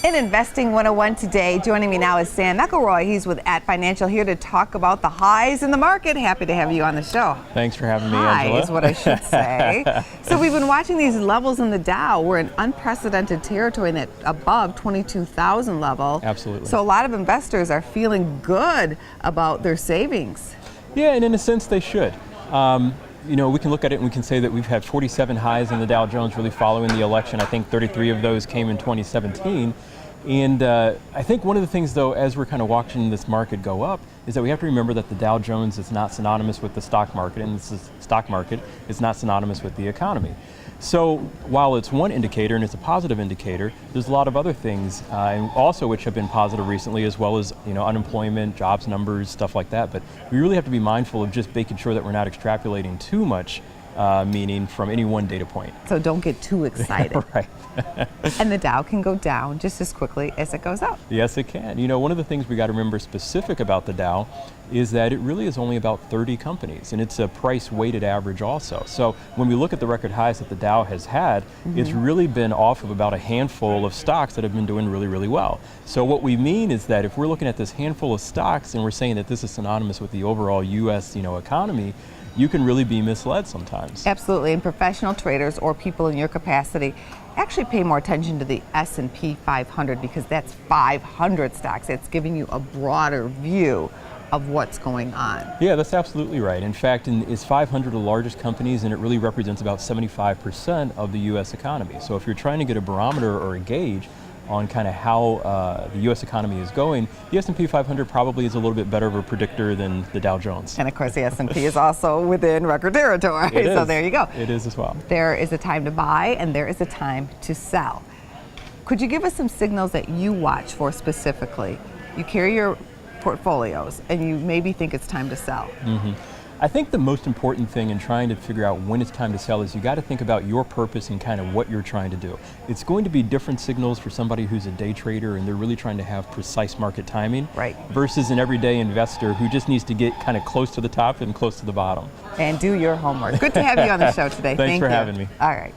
In Investing 101 today, joining me now is Sam McElroy. He's with At Financial, here to talk about the highs in the market. Happy to have you on the show. Thanks for having me, Angela. High is what I should say. So we've been watching these levels in the Dow. We're in unprecedented territory in that above 22,000 level. Absolutely. So a lot of investors are feeling good about their savings. Yeah, and in a sense they should. You know, we can look at it and we can say that we've had 47 highs in the Dow Jones really following the election. I think 33 of those came in 2017. And I think one of the things, though, as we're kind of watching this market go up, is that we have to remember that the Dow Jones is not synonymous with the stock market, and this is stock market is not synonymous with the economy. So while it's one indicator and it's a positive indicator, there's a lot of other things, and also which have been positive recently, as well as unemployment, jobs numbers, stuff like that. But we really have to be mindful of just making sure that we're not extrapolating too much meaning from any one data point. So don't get too excited. Right. And the Dow can go down just as quickly as it goes up. Yes, it can. You know, one of the things we got to remember specific about the Dow is that it really is only about 30 companies, and it's a price weighted average also. So when we look at the record highs that the Dow has had, it's really been off of about a handful of stocks that have been doing really, really well. So what we mean is that if we're looking at this handful of stocks and we're saying that this is synonymous with the overall US, economy, you can really be misled sometimes. Absolutely, and professional traders or people in your capacity actually pay more attention to the S&P 500 because that's 500 stocks. It's giving you a broader view of what's going on. Yeah, that's absolutely right. In fact, it's 500 of the largest companies, and it really represents about 75% of the U.S. economy. So if you're trying to get a barometer or a gauge on kind of how the U.S. economy is going, the S&P 500 probably is a little bit better of a predictor than the Dow Jones. And of course the S&P is also within record territory, so there you go. It is as well. There is a time to buy and there is a time to sell. Could you give us some signals that you watch for specifically? You carry your portfolios and you maybe think it's time to sell. I think the most important thing in trying to figure out when it's time to sell is you got to think about your purpose and kind of what you're trying to do. It's going to be different signals for somebody who's a day trader and they're really trying to have precise market timing, right, versus an everyday investor who just needs to get kind of close to the top and close to the bottom. And do your homework. Good to have you on the show today. Thanks Thank for you. having me. All right.